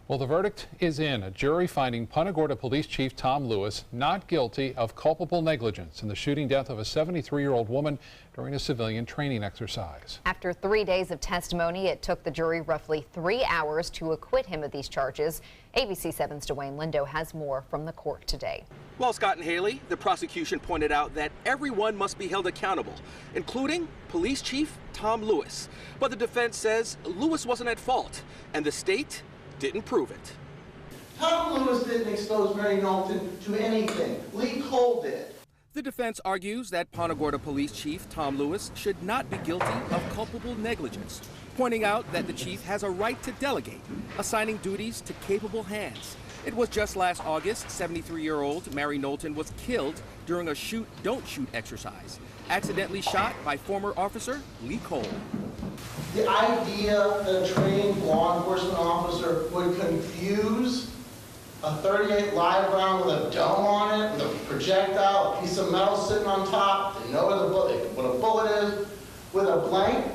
Well, the verdict is in. A jury finding Punta Gorda Police Chief Tom Lewis not guilty of culpable negligence in the shooting death of a 73-year-old woman during a civilian training exercise. After 3 days of testimony, it took the jury roughly 3 hours to acquit him of these charges. ABC7's Dwayne Lindo has more from the court today. Well, Scott and Haley, the prosecution pointed out that everyone must be held accountable, including Police Chief Tom Lewis. But the defense says Lewis wasn't at fault, and the state didn't prove it. Tom Lewis didn't expose Mary Knowlton to anything. Lee Cole did. The defense argues that Punta Gorda Police Chief Tom Lewis should not be guilty of culpable negligence, pointing out that the chief has a right to delegate, assigning duties to capable hands. It was just last August, 73-year-old Mary Knowlton was killed during a shoot-don't-shoot exercise, accidentally shot by former officer Lee Cole. The idea that a trained law enforcement officer would confuse a .38 live round with a dome on it, with a projectile, a piece of metal sitting on top, they know what a bullet is, with a blank,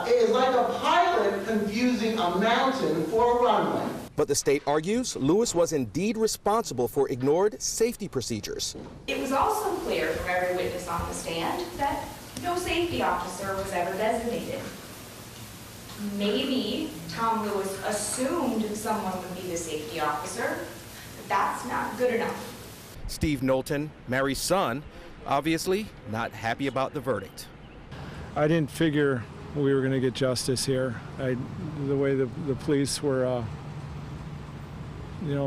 it is like a pilot confusing a mountain for a runway. But the state argues Lewis was indeed responsible for ignored safety procedures. It was also clear from every witness on the stand that no safety officer was ever designated. Maybe Tom Lewis assumed someone would be the safety officer, but that's not good enough. Steve Knowlton, Mary's son, obviously not happy about the verdict. I didn't figure we were going to get justice here. The way the police were,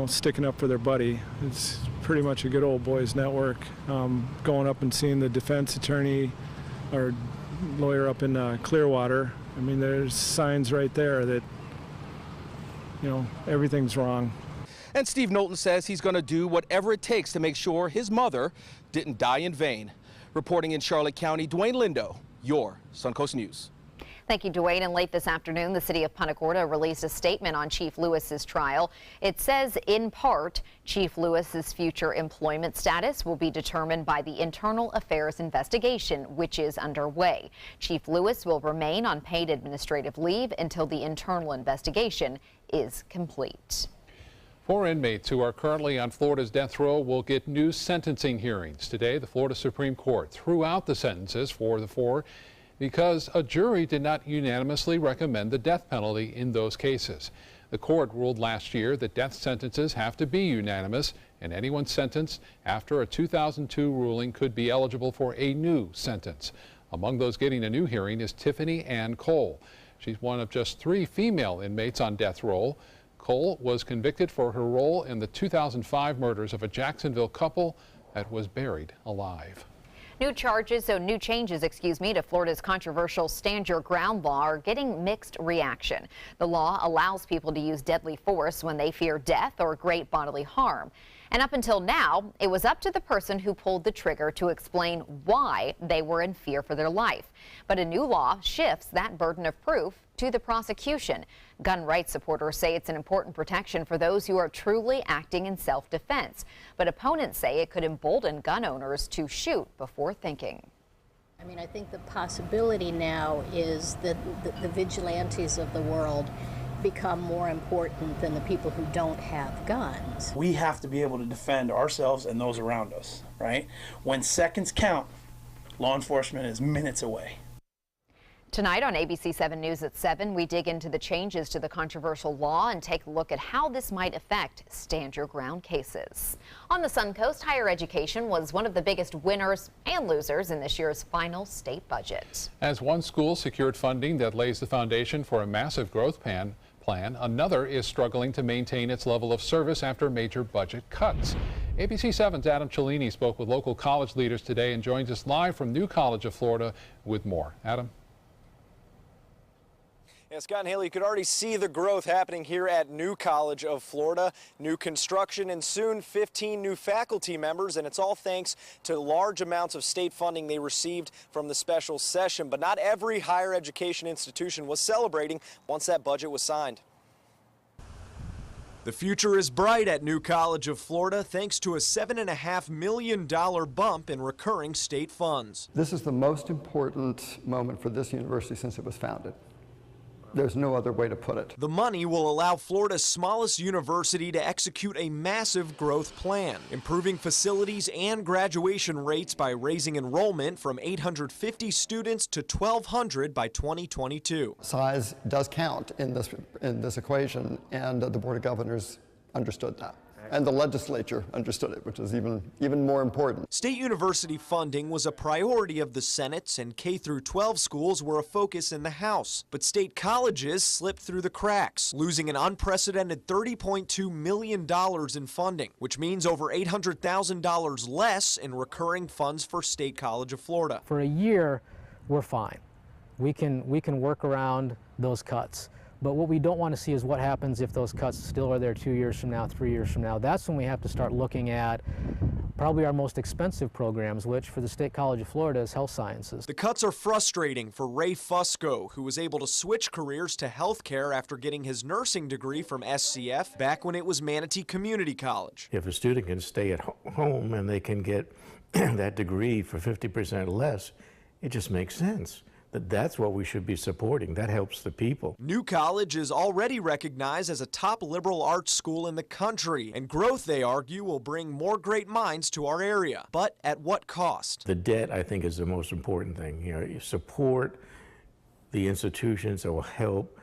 sticking up for their buddy. It's pretty much a good old boys network. Going up and seeing the defense attorney or lawyer up in Clearwater. I mean, there's signs right there that, everything's wrong. And Steve Knowlton says he's going to do whatever it takes to make sure his mother didn't die in vain. Reporting in Charlotte County, Dwayne Lindo, your Suncoast News. Thank you, Dwayne. And late this afternoon, the city of Punta Gorda released a statement on Chief Lewis's trial. It says, in part, Chief Lewis's future employment status will be determined by the internal affairs investigation, which is underway. Chief Lewis will remain on paid administrative leave until the internal investigation is complete. 4 inmates who are currently on Florida's death row will get new sentencing hearings. Today, the Florida Supreme Court threw out the sentences for the 4 because a jury did not unanimously recommend the death penalty in those cases. The court ruled last year that death sentences have to be unanimous, and anyone sentenced after a 2002 ruling could be eligible for a new sentence. Among those getting a new hearing is Tiffany Ann Cole. She's one of just 3 female inmates on death row. Cole was convicted for her role in the 2005 murders of a Jacksonville couple that was buried alive. New changes to Florida's controversial Stand Your Ground law are getting mixed reaction. The law allows people to use deadly force when they fear death or great bodily harm. And up until now, it was up to the person who pulled the trigger to explain why they were in fear for their life. But a new law shifts that burden of proof to the prosecution. Gun rights supporters say it's an important protection for those who are truly acting in self-defense. But opponents say it could embolden gun owners to shoot before thinking. I mean, I think the possibility now is that the vigilantes of the world become more important than the people who don't have guns. We have to be able to defend ourselves and those around us, right? When seconds count, law enforcement is minutes away. Tonight on ABC7 News at 7, we dig into the changes to the controversial law and take a look at how this might affect Stand Your Ground cases. On the Suncoast, higher education was one of the biggest winners and losers in this year's final state budget. As one school secured funding that lays the foundation for a massive growth plan, another is struggling to maintain its level of service after major budget cuts. ABC7's Adam Cellini spoke with local college leaders today and joins us live from New College of Florida with more. Adam? Yeah, Scott and Haley, you could already see the growth happening here at New College of Florida. New construction and soon 15 new faculty members, and it's all thanks to large amounts of state funding they received from the special session. But not every higher education institution was celebrating once that budget was signed. The future is bright at New College of Florida thanks to a $7.5 million bump in recurring state funds. This is the most important moment for this university since it was founded. There's no other way to put it. The money will allow Florida's smallest university to execute a massive growth plan, improving facilities and graduation rates by raising enrollment from 850 students to 1,200 by 2022. Size does count in this equation, and the Board of Governors understood that. And the legislature understood it, which is even more important. State university funding was a priority of the Senate, and K-12 schools were a focus in the House. But state colleges slipped through the cracks, losing an unprecedented $30.2 million in funding, which means over $800,000 less in recurring funds for State College of Florida. For a year, we're fine. We can work around those cuts. But what we don't want to see is what happens if those cuts still are there 2 years from now, 3 years from now. That's when we have to start looking at probably our most expensive programs, which for the State College of Florida is health sciences. The cuts are frustrating for Ray Fusco, who was able to switch careers to healthcare after getting his nursing degree from SCF back when it was Manatee Community College. If a student can stay at home and they can get that degree for 50% less, it just makes sense. That's what we should be supporting. That helps the people. New College is already recognized as a top liberal arts school in the country, and growth, they argue, will bring more great minds to our area. But at what cost? The debt, I think, is the most important thing. You support the institutions that will help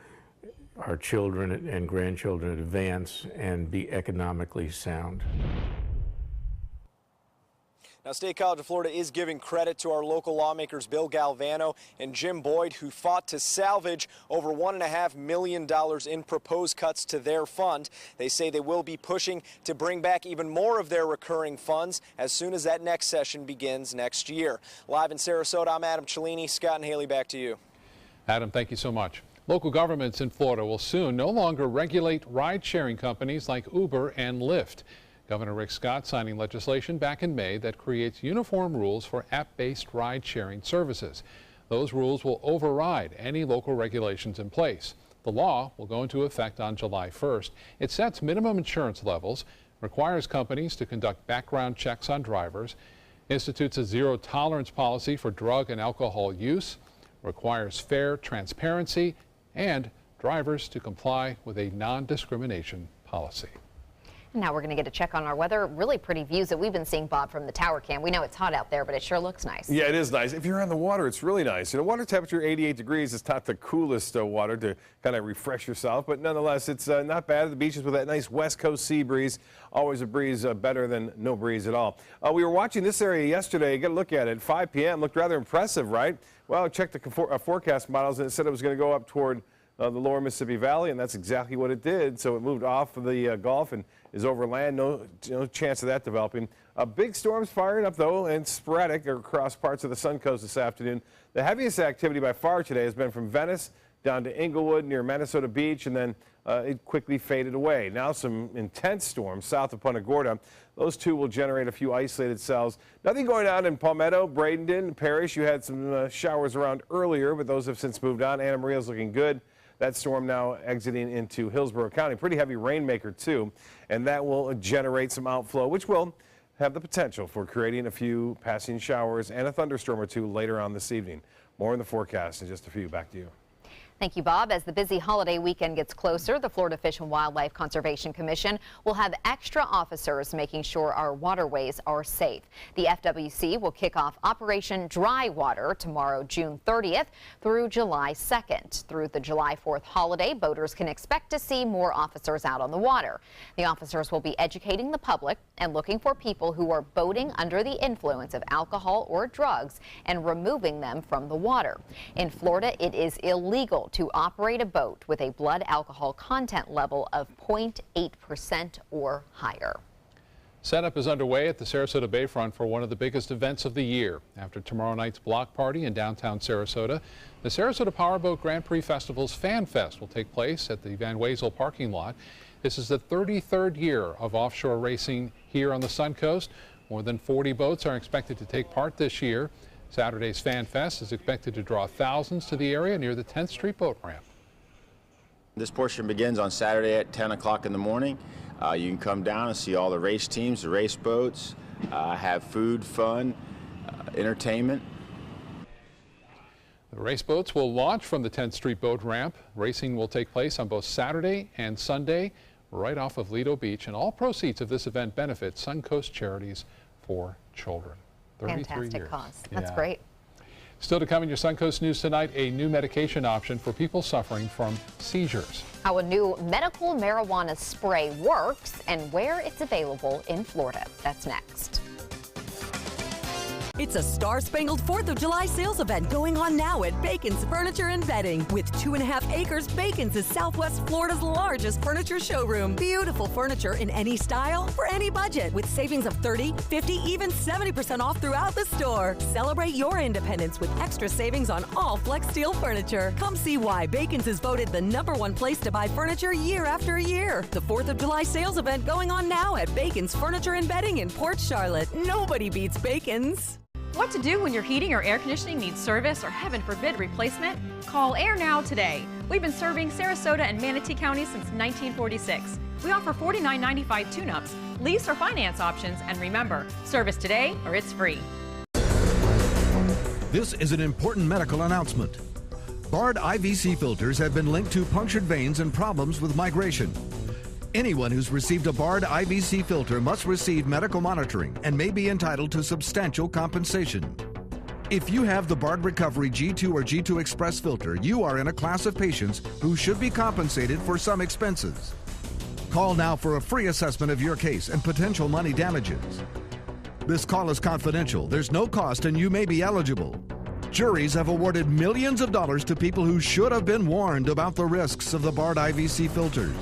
our children and grandchildren advance and be economically sound. Now, State College of Florida is giving credit to our local lawmakers Bill Galvano and Jim Boyd, who fought to salvage over $1.5 million in proposed cuts to their fund. They say they will be pushing to bring back even more of their recurring funds as soon as that next session begins next year. Live in Sarasota, I'm Adam Cellini. Scott and Haley, back to you. Adam, thank you so much. Local governments in Florida will soon no longer regulate ride-sharing companies like Uber and Lyft. Governor Rick Scott signing legislation back in May that creates uniform rules for app-based ride-sharing services. Those rules will override any local regulations in place. The law will go into effect on July 1st. It sets minimum insurance levels, requires companies to conduct background checks on drivers, institutes a zero-tolerance policy for drug and alcohol use, requires fair transparency, and drivers to comply with a non-discrimination policy. Now we're going to get a check on our weather. Really pretty views that we've been seeing, Bob, from the tower cam. We know it's hot out there, but it sure looks nice. Yeah, it is nice. If you're on the water, it's really nice. You know, water temperature 88 degrees is not the coolest water to kind of refresh yourself, but nonetheless, it's not bad at the beaches with that nice west coast sea breeze. Always a breeze better than no breeze at all. We were watching this area yesterday. Get a look at it. 5 p.m. Looked rather impressive, right? Well, I checked the forecast models, and it said it was going to go up toward the lower Mississippi Valley, and that's exactly what it did. So it moved off of the Gulf and is over land. No chance of that developing. Big storms firing up, though, and sporadic across parts of the Sun Coast this afternoon. The heaviest activity by far today has been from Venice down to Inglewood near Minnesota Beach, and then it quickly faded away. Now some intense storms south of Punta Gorda. Those two will generate a few isolated cells. Nothing going on in Palmetto, Bradenton, Parrish. You had some showers around earlier, but those have since moved on. Anna Maria's looking good. That storm now exiting into Hillsborough County. Pretty heavy rainmaker, too, and that will generate some outflow, which will have the potential for creating a few passing showers and a thunderstorm or two later on this evening. More in the forecast in just a few. Back to you. Thank you, Bob. As the busy holiday weekend gets closer, the Florida Fish and Wildlife Conservation Commission will have extra officers making sure our waterways are safe. The FWC will kick off Operation Dry Water tomorrow, June 30th through July 2nd. Through the July 4th holiday, boaters can expect to see more officers out on the water. The officers will be educating the public and looking for people who are boating under the influence of alcohol or drugs and removing them from the water. In Florida, it is illegal to operate a boat with a blood alcohol content level of 0.8% or higher. Setup is underway at the Sarasota Bayfront for one of the biggest events of the year. After tomorrow night's block party in downtown Sarasota, the Sarasota Powerboat Grand Prix Festival's Fan Fest will take place at the Van Wezel parking lot. This is the 33rd year of offshore racing here on the Sun Coast. More than 40 boats are expected to take part this year. Saturday's Fan Fest is expected to draw thousands to the area near the 10th Street boat ramp. This portion begins on Saturday at 10 o'clock in the morning. You can come down and see all the race teams, the race boats, have food, fun, entertainment. The race boats will launch from the 10th Street boat ramp. Racing will take place on both Saturday and Sunday right off of Lido Beach, and all proceeds of this event benefit Suncoast Charities for Children. 33 Fantastic years. cause. That's Yeah. great. Still to come in your Suncoast News tonight, a new medication option for people suffering from seizures. How a new medical marijuana spray works and where it's available in Florida. That's next. It's a star-spangled 4th of July sales event going on now at Bacon's Furniture and Bedding. With 2.5 acres, Bacon's is Southwest Florida's largest furniture showroom. Beautiful furniture in any style for any budget with savings of 30, 50, even 70% off throughout the store. Celebrate your independence with extra savings on all Flex Steel furniture. Come see why Bacon's is voted the #1 place to buy furniture year after year. The 4th of July sales event going on now at Bacon's Furniture and Bedding in Port Charlotte. Nobody beats Bacon's. What to do when your heating or air conditioning needs service or, heaven forbid, replacement? Call Air Now today. We've been serving Sarasota and Manatee Counties since 1946. We offer $49.95 tune-ups, lease or finance options, and remember, service today or it's free. This is an important medical announcement. Bard IVC filters have been linked to punctured veins and problems with migration. Anyone who's received a Bard IVC filter must receive medical monitoring and may be entitled to substantial compensation. If you have the Bard Recovery G2 or G2 Express filter, you are in a class of patients who should be compensated for some expenses. Call now for a free assessment of your case and potential money damages. This call is confidential. There's no cost and you may be eligible. Juries have awarded millions of dollars to people who should have been warned about the risks of the Bard IVC filters.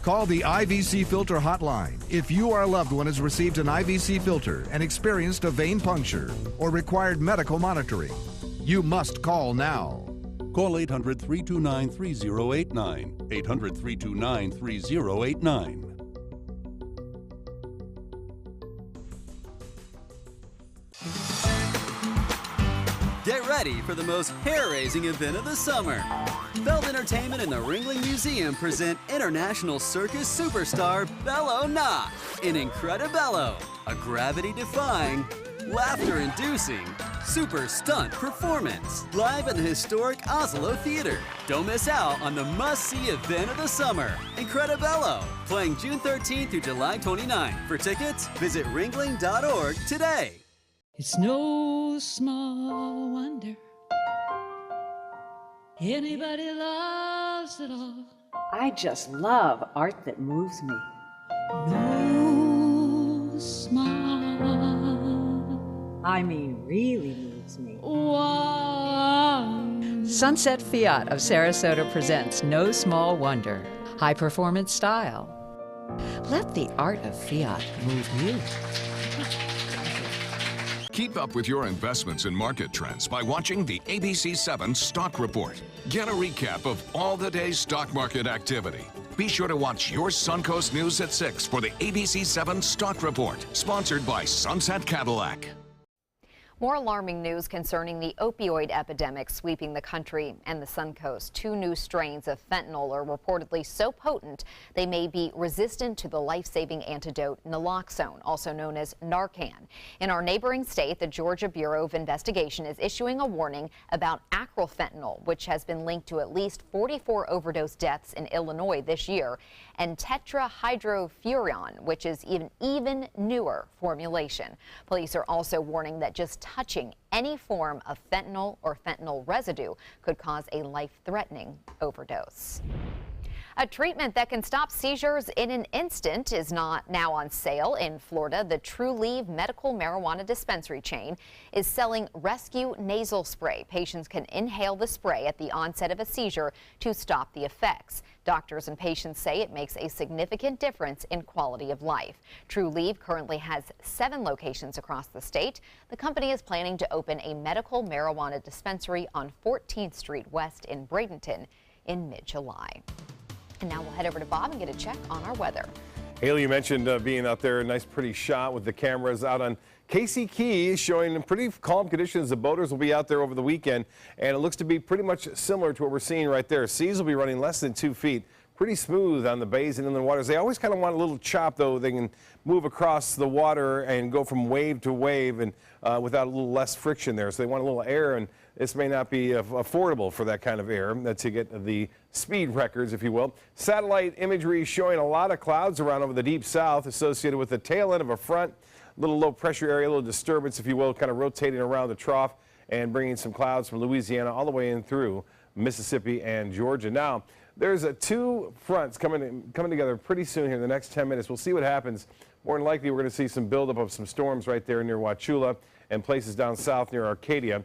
Call the IVC Filter Hotline if you or a loved one has received an IVC filter and experienced a vein puncture or required medical monitoring. You must call now. Call 800-329-3089. 800-329-3089. Get ready for the most hair-raising event of the summer. Feld Entertainment and the Ringling Museum present international circus superstar Bello Nah in Incredibello, a gravity-defying, laughter-inducing, super stunt performance live at the historic Oslo Theater. Don't miss out on the must-see event of the summer, Incredibello, playing June 13th through July 29th. For tickets, visit ringling.org today. It's no small wonder anybody loves it all. I just love art that moves me. No small, I mean, really moves me. One. Sunset Fiat of Sarasota presents No Small Wonder, high-performance style. Let the art of Fiat move you. Keep up with your investments and market trends by watching the ABC7 Stock Report. Get a recap of all the day's stock market activity. Be sure to watch your Suncoast News at 6 for the ABC7 Stock Report, sponsored by Sunset Cadillac. More alarming news concerning the opioid epidemic sweeping the country and the Suncoast. 2 new strains of fentanyl are reportedly so potent they may be resistant to the life-saving antidote naloxone, also known as Narcan. In our neighboring state, the Georgia Bureau of Investigation is issuing a warning about acrylfentanyl, which has been linked to at least 44 overdose deaths in Illinois this year, and tetrahydrofuran, which is an even newer formulation. Police are also warning that just touching any form of fentanyl or fentanyl residue could cause a life-threatening overdose. A treatment that can stop seizures in an instant is not now on sale in Florida. The Trulieve medical marijuana dispensary chain is selling rescue nasal spray. Patients can inhale the spray at the onset of a seizure to stop the effects. Doctors and patients say it makes a significant difference in quality of life. Trulieve currently has 7 locations across the state. The company is planning to open a medical marijuana dispensary on 14th Street West in Bradenton in mid-July. And now we'll head over to Bob and get a check on our weather. Haley, you mentioned being out there, a nice pretty shot with the cameras out on Casey Key, showing pretty calm conditions. The boaters will be out there over the weekend, and it looks to be pretty much similar to what we're seeing right there. Seas will be running less than 2 feet. Pretty smooth on the bays and inland waters. They always kind of want a little chop, though. They can move across the water and go from wave to wave and without a little less friction there. So they want a little air, and this may not be affordable for that kind of air to get the speed records, if you will. Satellite imagery showing a lot of clouds around over the deep south associated with the tail end of a front, little low pressure area, a little disturbance, if you will, kind of rotating around the trough and bringing some clouds from Louisiana all the way in through Mississippi and Georgia. Now, there's two fronts coming together pretty soon here in the next 10 minutes. We'll see what happens. More than likely, we're going to see some buildup of some storms right there near Wauchula and places down south near Arcadia.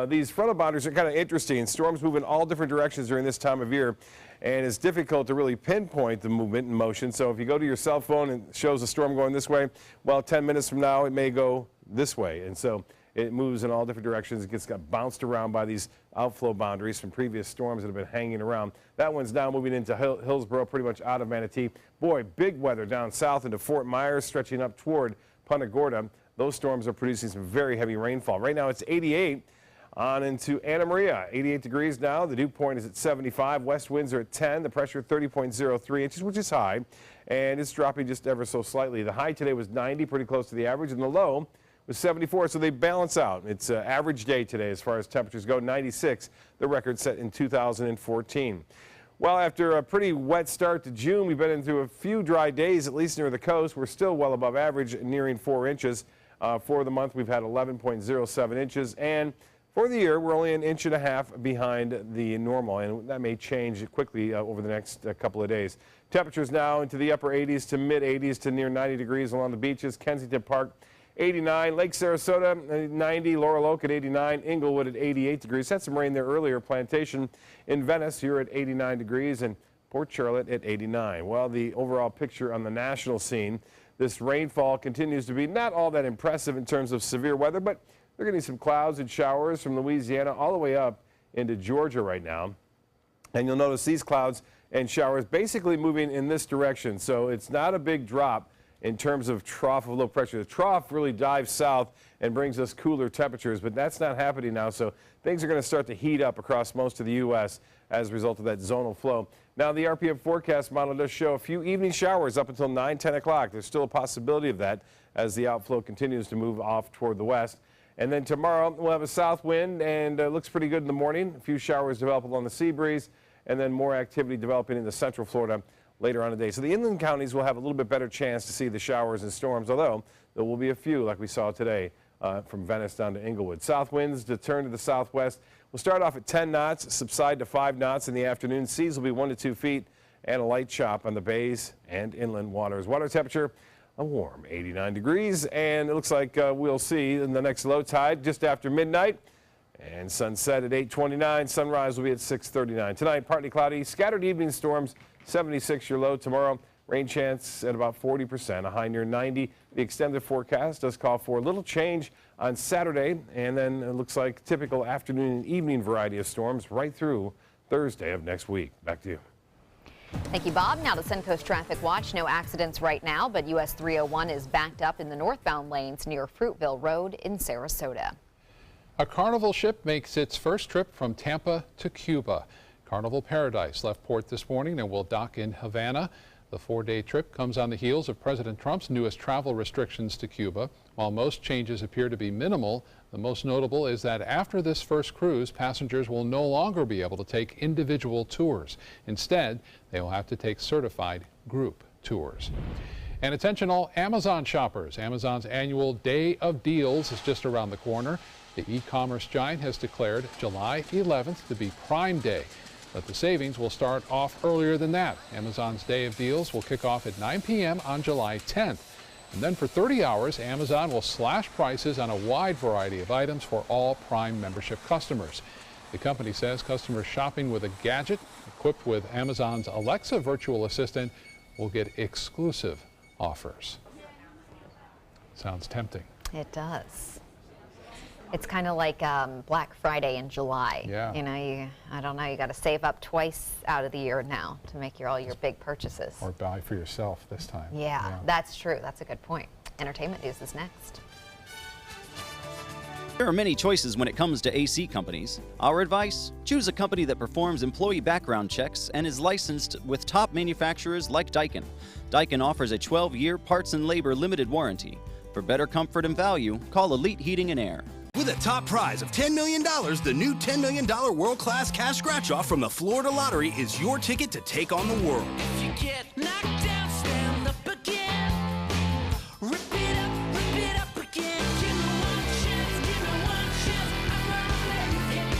These frontal boundaries are kind of interesting. Storms move in all different directions during this time of year, and it's difficult to really pinpoint the movement and motion. So if you go to your cell phone and it shows a storm going this way, well, 10 minutes from now, it may go this way. And so it moves in all different directions. It got bounced around by these outflow boundaries from previous storms that have been hanging around. That one's now moving into Hillsborough, pretty much out of Manatee. Boy, big weather down south into Fort Myers, stretching up toward Punta Gorda. Those storms are producing some very heavy rainfall. Right now it's 88 on into Anna Maria. 88 degrees now. The dew point is at 75. West winds are at 10. The pressure 30.03 inches, which is high, and it's dropping just ever so slightly. The high today was 90, pretty close to the average, and the low was 74, so they balance out. It's an average day today as far as temperatures go. 96, the record set in 2014. Well, after a pretty wet start to June, we've been into a few dry days, at least near the coast. We're still well above average, nearing 4 inches. For the month, we've had 11.07 inches, and for the year, we're only an inch and a half behind the normal, and that may change quickly over the next couple of days. Temperatures now into the upper 80s to mid 80s to near 90 degrees along the beaches. Kensington Park, 89, Lake Sarasota, 90, Laurel Oak at 89, Inglewood at 88 degrees. Had some rain there earlier. Plantation in Venice here at 89 degrees, and Port Charlotte at 89. Well, the overall picture on the national scene, this rainfall continues to be not all that impressive in terms of severe weather, but they're getting some clouds and showers from Louisiana all the way up into Georgia right now. And you'll notice these clouds and showers basically moving in this direction. So it's not a big drop in terms of trough of low pressure. The trough really dives south and brings us cooler temperatures, but that's not happening now. So things are going to start to heat up across most of the U.S. as a result of that zonal flow. Now, the RPM forecast model does show a few evening showers up until 9, 10 o'clock. There's still a possibility of that as the outflow continues to move off toward the west. And then tomorrow we'll have a south wind, and it looks pretty good in the morning. A few showers develop along the sea breeze, and then more activity developing in the central Florida later on today. So the inland counties will have a little bit better chance to see the showers and storms, although there will be a few like we saw today from Venice down to Inglewood. South winds to turn to the southwest. We'll start off at 10 knots, subside to 5 knots in the afternoon. Seas will be 1 to 2 feet, and a light chop on the bays and inland waters. Water temperature, a warm 89 degrees, and it looks like we'll see in the next low tide just after midnight, and sunset at 8:29. Sunrise will be at 6:39. Tonight, partly cloudy, scattered evening storms, 76 your low. Tomorrow, rain chance at about 40%, a high near 90. The extended forecast does call for a little change on Saturday, and then it looks like typical afternoon and evening variety of storms right through Thursday of next week. Back to you. Thank you, Bob. Now to Suncoast Traffic Watch. No accidents right now, but US 301 is backed up in the northbound lanes near Fruitville Road in Sarasota. A Carnival ship makes its first trip from Tampa to Cuba. Carnival Paradise left port this morning and will dock in Havana. The 4-day trip comes on the heels of President Trump's newest travel restrictions to Cuba. While most changes appear to be minimal, the most notable is that after this first cruise, passengers will no longer be able to take individual tours. Instead, they will have to take certified group tours. And attention all Amazon shoppers. Amazon's annual Day of Deals is just around the corner. The e-commerce giant has declared July 11th to be Prime Day. But the savings will start off earlier than that. Amazon's Day of Deals will kick off at 9 p.m. on July 10th. And then for 30 hours, Amazon will slash prices on a wide variety of items for all Prime membership customers. The company says customers shopping with a gadget equipped with Amazon's Alexa virtual assistant will get exclusive offers. Sounds tempting. It does. It's kind of like Black Friday in July. Yeah. You know, I don't know, you got to save up twice out of the year now to make all your big purchases. Or buy for yourself this time. Yeah, that's true. That's a good point. Entertainment news is next. There are many choices when it comes to AC companies. Our advice? Choose a company that performs employee background checks and is licensed with top manufacturers like Daikin. Daikin offers a 12-year parts and labor limited warranty. For better comfort and value, call Elite Heating and Air. With a top prize of $10 million, the new $10 million world-class cash scratch-off from the Florida Lottery is your ticket to take on the world. If you get knocked down, stand up again. Rip it up again. Give me one chance, I'm gonna make it.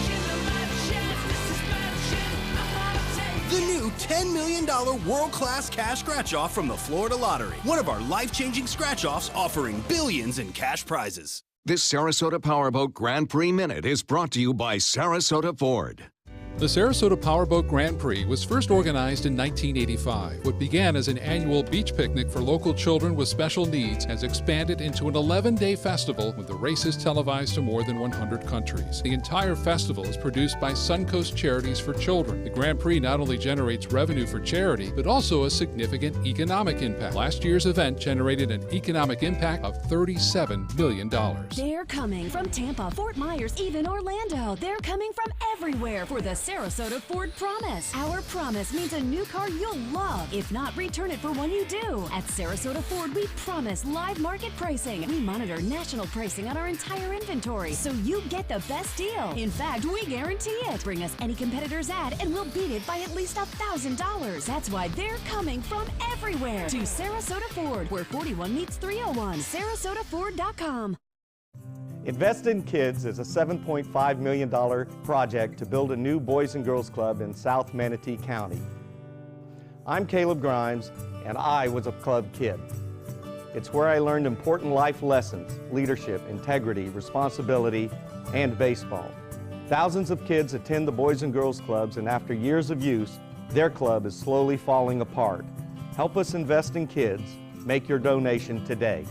Give me my chance, this is my chance, I'm gonna take it. The new $10 million world-class cash scratch-off from the Florida Lottery. One of our life-changing scratch-offs offering billions in cash prizes. This Sarasota Powerboat Grand Prix Minute is brought to you by Sarasota Ford. The Sarasota Powerboat Grand Prix was first organized in 1985. What began as an annual beach picnic for local children with special needs has expanded into an 11-day festival with the races televised to more than 100 countries. The entire festival is produced by Suncoast Charities for Children. The Grand Prix not only generates revenue for charity, but also a significant economic impact. Last year's event generated an economic impact of $37 million. They're coming from Tampa, Fort Myers, even Orlando. They're coming from everywhere for the Sarasota Ford Promise. Our promise means a new car you'll love. If not, return it for one you do. At Sarasota Ford, we promise live market pricing. We monitor national pricing on our entire inventory, so you get the best deal. In fact, we guarantee it. Bring us any competitor's ad, and we'll beat it by at least $1,000. That's why they're coming from everywhere to Sarasota Ford, where 41 meets 301. SarasotaFord.com. Invest in Kids is a $7.5 million project to build a new Boys and Girls Club in South Manatee County. I'm Caleb Grimes, and I was a club kid. It's where I learned important life lessons, leadership, integrity, responsibility, and baseball. Thousands of kids attend the Boys and Girls Clubs, and after years of use, their club is slowly falling apart. Help us invest in kids. Make your donation today.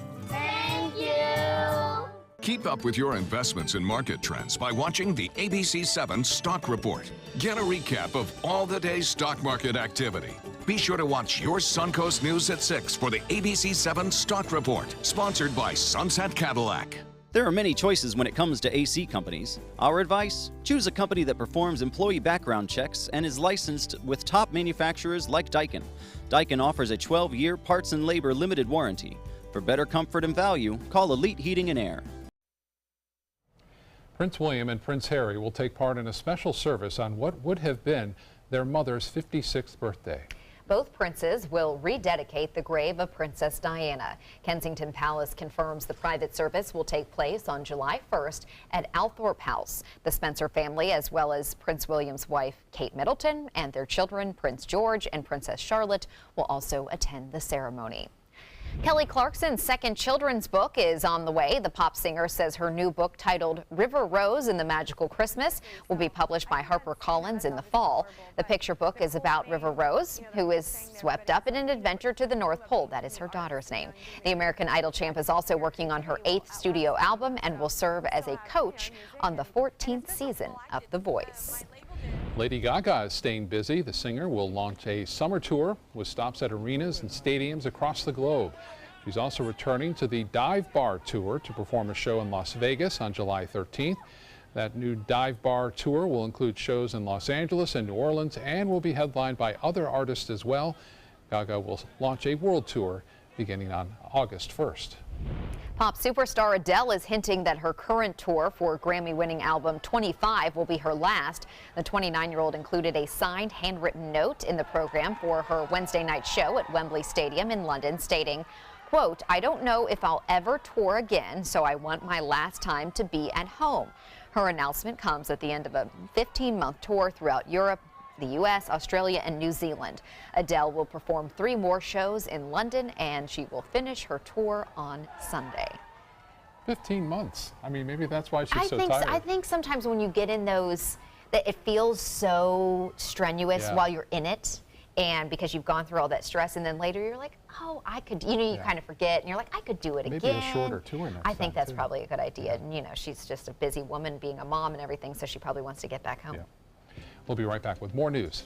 Keep up with your investments and market trends by watching the ABC7 Stock Report. Get a recap of all the day's stock market activity. Be sure to watch your Suncoast News at 6 for the ABC7 Stock Report, sponsored by Sunset Cadillac. There are many choices when it comes to AC companies. Our advice? Choose a company that performs employee background checks and is licensed with top manufacturers like Daikin. Daikin offers a 12-year parts and labor limited warranty. For better comfort and value, call Elite Heating and Air. Prince William and Prince Harry will take part in a special service on what would have been their mother's 56th birthday. Both princes will rededicate the grave of Princess Diana. Kensington Palace confirms the private service will take place on July 1st at Althorpe House. The Spencer family, as well as Prince William's wife, Kate Middleton, and their children, Prince George and Princess Charlotte, will also attend the ceremony. Kelly Clarkson's second children's book is on the way. The pop singer says her new book, titled River Rose and the Magical Christmas, will be published by HarperCollins in the fall. The picture book is about River Rose, who is swept up in an adventure to the North Pole. That is her daughter's name. The American Idol champ is also working on her 8th studio album and will serve as a coach on the 14th season of The Voice. Lady Gaga is staying busy. The singer will launch a summer tour with stops at arenas and stadiums across the globe. She's also returning to the Dive Bar Tour to perform a show in Las Vegas on July 13th. That new Dive Bar Tour will include shows in Los Angeles and New Orleans and will be headlined by other artists as well. Gaga will launch a world tour beginning on August 1st. Pop superstar Adele is hinting that her current tour for Grammy-winning album 25 will be her last. The 29-year-old included a signed handwritten note in the program for her Wednesday night show at Wembley Stadium in London, stating, quote, "I don't know if I'll ever tour again, so I want my last time to be at home." Her announcement comes at the end of a 15-month tour throughout Europe, the U.S., Australia, and New Zealand. Adele will perform 3 more shows in London, and she will finish her tour on Sunday. 15 months. I mean, maybe that's why she's so tired. I think sometimes when you get in those, that it feels so strenuous while you're in it, and because you've gone through all that stress, and then later you're like, oh, I could, you kind of forget, and you're like, I could do it again. Maybe a shorter tour next I think time, that's probably a good idea. And, she's just a busy woman being a mom and everything, so she probably wants to get back home. We'll be right back with more news.